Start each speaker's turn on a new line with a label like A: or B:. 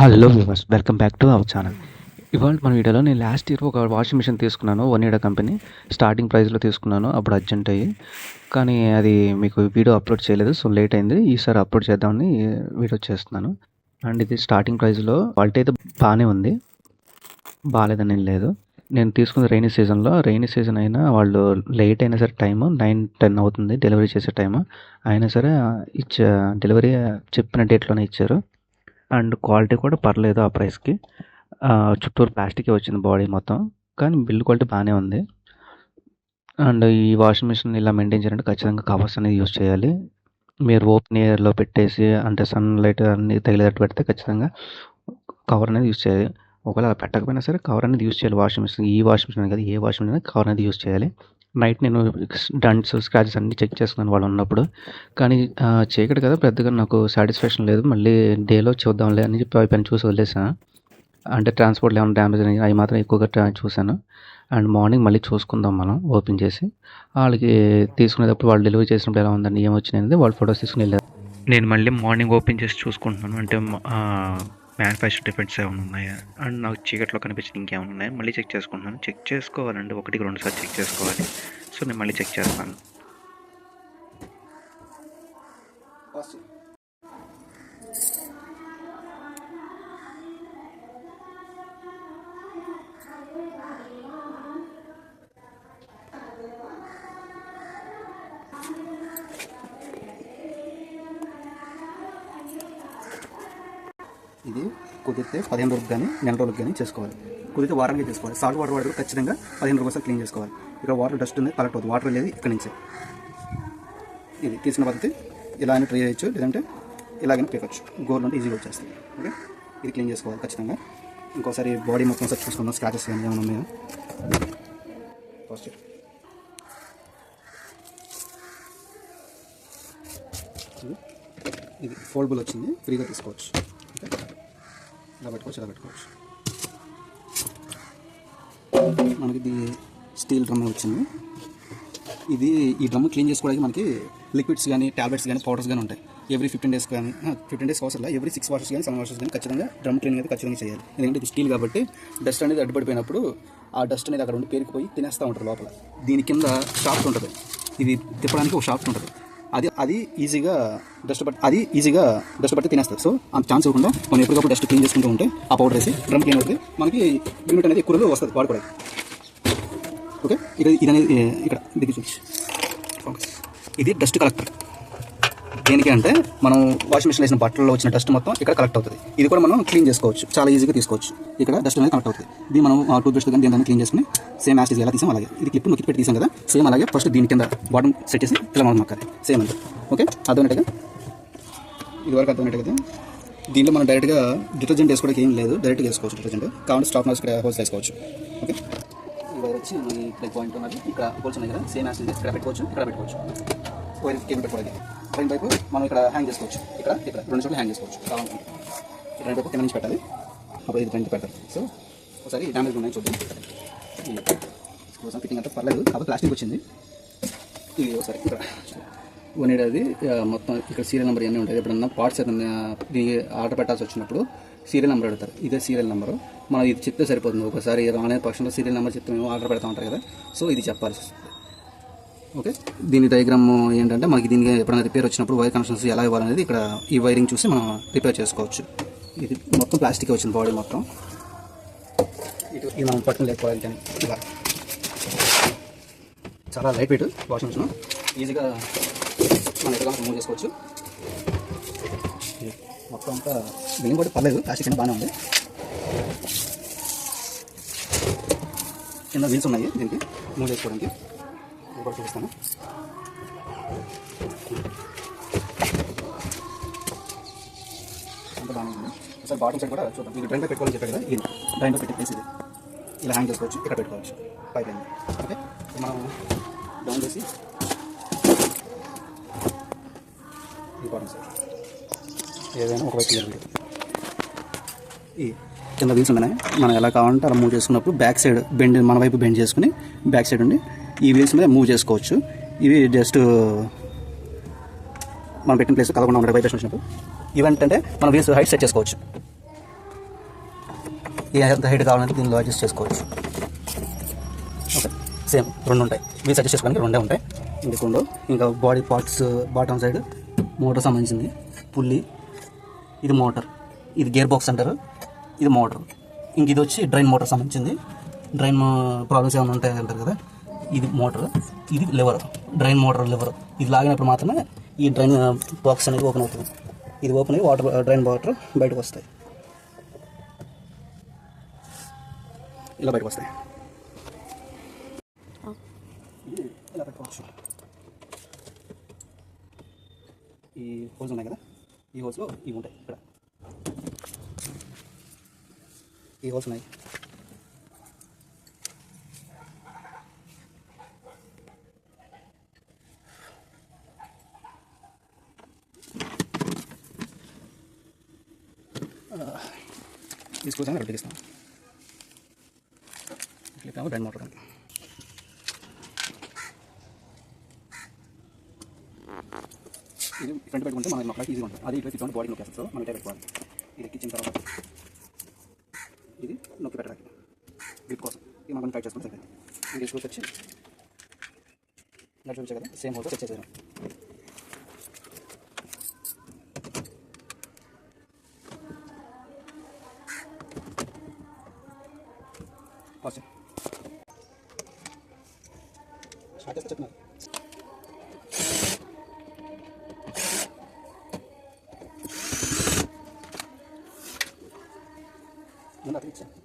A: Hello viewers, welcome back to our channel. ఇవాళ మన వీడియోలో నేను లాస్ట్ ఇయర్ ఒక వాషింగ్ మిషన్ తీసుకున్నాను. ఒనిడా కంపెనీ స్టార్టింగ్ ప్రైస్లో తీసుకున్నాను. అప్పుడు అర్జెంట్ అయ్యి, కానీ అది మీకు వీడియో అప్లోడ్ చేయలేదు. సో లేట్ అయింది. ఈసారి అప్లోడ్ చేద్దామని వీడియో చేస్తున్నాను. అండ్ ఇది స్టార్టింగ్ ప్రైస్లో క్వాలిటీ అయితే బాగానే ఉంది, బాగాలేదని ఏం లేదు. నేను తీసుకున్న రైనీ సీజన్ అయినా వాళ్ళు లేట్ అయినా సరే టైము 9-10 అవుతుంది డెలివరీ చేసే టైము. అయినా సరే డెలివరీ చెప్పిన డేట్లోనే ఇచ్చారు. అండ్ క్వాలిటీ కూడా పర్లేదు ఆ ప్రైస్కి. చుట్టూరు ప్లాస్టికే వచ్చింది బాడీ మొత్తం, కానీ బిల్డ్ క్వాలిటీ బాగానే ఉంది. అండ్ ఈ వాషింగ్ మిషన్ ఇలా మెయింటైన్ చేయాలంటే ఖచ్చితంగా కవర్స్ అనేది యూజ్ చేయాలి. మీరు ఓపెన్ ఎయిర్లో పెట్టేసి అంటే సన్లైట్ అన్ని తగిలేటట్టు పెడితే ఖచ్చితంగా కవర్ అనేది యూజ్ చేయాలి. ఒకవేళ అలా పెట్టకపోయినా సరే కవర్ అనేది యూజ్ చేయాలి. వాషింగ్ మిషన్ ఈ వాషింగ్ మిషన్ కాదు, ఏ వాషింగ్ మిషన్ కవర్ అనేది యూజ్ చేయాలి. నైట్ నేను డంట్స్ స్క్రాచెస్ అన్నీ చెక్ చేసుకున్నాను వాళ్ళు ఉన్నప్పుడు, కానీ చీకటి కదా పెద్దగా నాకు సాటిస్ఫాక్షన్ లేదు. మళ్ళీ డేలో చూద్దాంలే అని చెప్పి పైన చూసి వదిలేసాను. అంటే ట్రాన్స్పోర్ట్లో ఏమైనా డ్యామేజ్ అని అవి మాత్రం ఎక్కువగా చూశాను. అండ్ మార్నింగ్ మళ్ళీ చూసుకుందాం మనం ఓపెన్ చేసి. వాళ్ళకి తీసుకునేటప్పుడు వాళ్ళు డెలివరీ చేసినప్పుడు ఎలా ఉందండి, ఏమొచ్చినాయి అనేది వాళ్ళు ఫొటోస్ తీసుకుని వెళ్ళారు. నేను మళ్ళీ మార్నింగ్ ఓపెన్ చేసి చూసుకుంటున్నాను, అంటే మ్యానుఫ్యాక్చర్ డిఫెక్ట్స్ ఏమైనా ఉన్నాయా అండ్ నాకు చీకట్లో కనిపించిన ఇంకేమైనా ఉన్నాయా మళ్ళీ చెక్ చేసుకుంటున్నాను. చెక్ చేసుకోవాలండి, 1-2 సార్లు చెక్ చేసుకోవాలి. సో నేను మళ్ళీ చెక్ చేస్తాను.
B: ఇది కుదిరితే 15 రోజులకు కానీ నెల రోజులకు కానీ చేసుకోవాలి. కుదిరితే వారానికి చేసుకోవాలి. సాల్ట్ వాటర్ వాటర్ ఖచ్చితంగా 15 రోజులు క్లీన్ చేసుకోవాలి. ఇక్కడ వాటర్ డస్ట్ ఉంది, కలెక్ట్ అవుతుంది. వాటర్ లేదు ఇక్కడ నుంచే. ఇది తీసుకున్న పద్ధతి ఇలా అయినా ట్రై చేయొచ్చు, లేదంటే ఇలాగైనా పీకొచ్చు. గోర్లు అంటే ఈజీగా వచ్చేస్తుంది. ఓకే, ఇది క్లీన్ చేసుకోవాలి ఖచ్చితంగా. ఇంకోసారి బాడీ మొత్తం సార్ చూసుకుందాం, స్క్రాచెస్ కానీ ఏమైనా ఉన్నాయో. ఫస్ట్ ఇది ఫోల్డబుల్ వచ్చింది, ఫ్రీగా తీసుకోవచ్చు. ఇలా పెట్టుకోవచ్చు. మనకి ఇది స్టీల్ డ్రమ్ వచ్చింది. ఈ డ్రమ్ క్లీన్ చేసుకోవడానికి మనకి లిక్విడ్స్ కానీ టాబ్లెట్స్ కానీ పౌడర్స్ కానీ ఉంటాయి. ఎవ్రీ 15 days కానీ 15 days అవసరం లేదు, ఎవ్రీ 6 వాషెస్ కానీ 7 వాషెస్ కానీ ఖచ్చితంగా డ్రమ్ క్లీనింగ్ అయితే ఖచ్చితంగా చేయాలి. ఎందుకంటే ఇది స్టీల్ కాబట్టి డస్ట్ అనేది అడ్డుపడిపోయినప్పుడు ఆ డస్ట్ అనేది అక్కడ ఉండి పేరుకుపోయి తినేస్తూ ఉంటారు లోపల. దీని కింద షాఫ్ట్ ఉంటుంది, ఇది తిప్పడానికి ఒక షాఫ్ట్ ఉంటుంది. అది ఈజీగా డస్ట్ పట్టి తినేస్తుంది. సో అంత ఛాన్స్ ఇవ్వకుండా మనం ఎప్పటికప్పుడు డస్ట్ క్లీన్ చేసుకుంటూ ఉంటే ఆ పౌడర్ వేసి డ్రమ్ క్లీన్ అవుతుంది, మనకి యూనిట్ అనేది ఎక్కువ రోజులు వస్తుంది వాడుకోవడానికి. ఓకే, ఇది అనేది ఇక్కడ ఇది డస్ట్ కలెక్టర్. దేనికి అంటే మనం వాషింగ్ మిషన్ వేసిన బట్టల్లో వచ్చిన డస్ట్ మొత్తం ఇక్కడ కలెక్ట్ అవుతుంది. ఇది కూడా మనం క్లీన్ చేసుకోవచ్చు, చాలా ఈజీగా తీసుకోవచ్చు. ఇక్కడ డస్ట్ అనేది కలెక్ట్ అవుతుంది. ఇది మనం టూత్ బ్రష్ కానీ దీని క్లీన్ చేసుకుని సేమ్ యాస్టిజ్ ఎలా తీసాం అలాగే ఇది క్లిప్ నొక్కి పెట్టి తీసాం కదా, సేమ్ అలాగే ఫస్ట్ దీని కింద బాటమ్ సెట్ చేసి ఇలా మనం నొక్కాలి. సేమ్ అంతే. ఓకే, అర్థమైనట్టుగా ఇదివరకు అర్థమైనట్టు కదా. దీంట్లో మనం డైరెక్ట్గా డిటర్జెంట్ వేసుకోవడానికి ఏం లేదు, డైరెక్ట్గా వేసుకోవచ్చు. డిటర్జెంట్ కావాలి స్టాక్ నోస్ ఇక్కడ హోల్స్ వేసుకోవచ్చు. ఓకే, ఈ వైర్ వచ్చి మనకి ప్లగ్ పాయింట్ ఉన్నది, ఇక్కడ హోల్స్ ఉన్నాయి కదా, సేమ్ యాస్టిజ్ ఇక్కడ పెట్టుకోవచ్చు, ఇక్కడ పెట్టుకోవచ్చు. వైర్ కేబుల్ పెట్టుకోవాలి. పైన వైపు మనం ఇక్కడ హ్యాంగ్ చేసుకోవచ్చు, ఇక్కడ 2 చోట్ల హ్యాంగ్ చేసుకోవచ్చు. కావాలనుకుంటే ఇక్కడ 2 వైపు కింద నుంచి పెట్టాలి, అప్పుడు ఇది రెండు పెడతారు. సో ఒకసారి డ్యామేజ్ ఉన్నాయి చూద్దాం. ఫిట్టింగ్ అంటే పర్లేదు, కాబట్టి ప్లాస్టిక్ వచ్చింది. ఇది ఒకసారి ఇక్కడ ఒనిడాది మొత్తం ఇక్కడ సీరియల్ నెంబర్ ఇవన్నీ ఉంటాయి. ఎప్పుడన్నా పార్ట్స్ ఏదైనా ఆర్డర్ పెట్టాల్సి వచ్చినప్పుడు సీరియల్ నెంబర్ అడుగుతారు. ఇదే సీరియల్ నెంబరు, మనం ఇది చెప్తే సరిపోతుంది. ఒకసారి రానే పక్షంలో సీరియల్ నెంబర్ చెప్తే మేము ఆర్డర్ పెడతా ఉంటారు కదా, సో ఇది చెప్పాల్సి వస్తుంది. ఓకే, దీని డయాగ్రామ్ ఏంటంటే మనకి దీనికి ఎప్పుడైనా రిపేర్ వచ్చినప్పుడు వైర్ కనెక్షన్స్ ఎలా ఇవ్వాలనేది ఇక్కడ ఈ వైరింగ్ చూసి మనం రిపేర్ చేసుకోవచ్చు. ఇది మొత్తం ప్లాస్టిక్ వచ్చింది బాడీ మొత్తం. ఇది మనం పట్టుకుని లేకపోవాలి కానీ ఇలా చాలా లైట్ వెయిట్ వాషింగ్ మిషన్, ఈజీగా మనం ఎక్కడ మూవ్ చేసుకోవచ్చు. మొత్తం అంతా బిల్లింగ్ కూడా పర్లేదు, ప్లాస్టిక్ అయినా బాగానే ఉంది. కింద వీల్స్ ఉన్నాయి దీనికి మూవ్ చేసుకోవడానికి, కూడా చూపిస్తాను. అంత బాగానే ఉంది. ఒకసారి బాటమ్ సైడ్ కూడా చూద్దాం. ఇది డ్రైన్లో పెట్టుకోవాలని చెప్పారు కదా, ఇది డ్రైన్లో పెట్టి ప్లేస్ ఇది ఇలా హ్యాంగ్ చేసుకోవచ్చు, ఇక్కడ పెట్టుకోవచ్చు పైప్ లైన్. ఓకే, మనం డౌన్ చేసి ఈ బాటమ్ సైడ్ ఏదైనా ఒకవైపు ఈ కింద వీల్స్ ఉన్నాయి, మనం ఎలా కావాలంటే అలా మూవ్ చేసుకున్నప్పుడు బ్యాక్ సైడ్ బెండ్ మన వైపు బెండ్ చేసుకుని బ్యాక్ సైడ్ ఉండి ఈ వీల్స్ మీద మూవ్ చేసుకోవచ్చు. ఇవి జస్ట్ మనం పెట్టిన ప్లేస్ కలగకుండా ఉంటాయి వైబ్రేషన్ వచ్చినప్పుడు. ఈవెంట్ అంటే మనం వీల్స్ హైట్ సెట్ చేసుకోవచ్చు. ఎంత హైట్ కావాలంటే దీనిలో అడ్జస్ట్ చేసుకోవచ్చు. ఓకే, సేమ్ 2 ఉంటాయి. వీల్స్ అడ్జస్ట్ చేసుకోవడానికి 2 ఉంటాయి. ఇందుకు ఇంకా body parts bottom side motor సంబంధించింది, పుల్లి, ఇది మోటార్, ఇది గేర్ బాక్స్ అంటారు, ఇది మోటార్. ఇంక ఇది వచ్చి డ్రైన్ మోటార్ సంబంధించింది. డ్రైన్ ప్రాబ్లమ్స్ ఏమైనా ఉంటాయి అంటారు కదా, ఇది మోటార్, ఇది లివర్, డ్రైన్ మోటార్ లివర్. ఇది లాగినప్పుడు మాత్రమే ఈ డ్రైన్ బాక్స్ అనేది ఓపెన్ అవుతుంది. ఇది ఓపెన్ అయ్యి డ్రైన్ వాటర్ బయటకు వస్తాయి, ఇలా బయటకు వస్తాయి. ఇలా పెట్టుకోవచ్చు. ఈ హోల్స్ ఉన్నాయి కదా, ఈ హోల్స్లో ఇవి ఉంటాయి. ఇక్కడ ఈ హోల్స్ ఉన్నాయి. తీసుకొచ్చాను రెడీ ఇస్తాను. ఇట్లా డ్రైన్ మోటార్ కానీ ఇది ఫ్రంట్ పెట్టుకుంటే మనకి నొక్కడానికి ఈజీగా ఉంటుంది. అది ఇట్లా తిప్పుకుంటే బాడీ నొక్కేస్తుంది. సో మనం ఇట్లా పెట్టుకోవాలి. ఇది ఎక్కించిన తర్వాత ఇది నొక్కి పెట్టడానికి గ్రిప్ కోసం ఇది మనం టైట్ చేసుకుంటే సరిపోయింది. ఇది తీసుకొచ్చి ఇలా చూపించే కదా, సేమ్ హోల్తో సెట్ చేసేదాం. స్టార్ట్ చేస్తే చెప్తున్నారు. నేను అక్కడ ఇచ్చాను.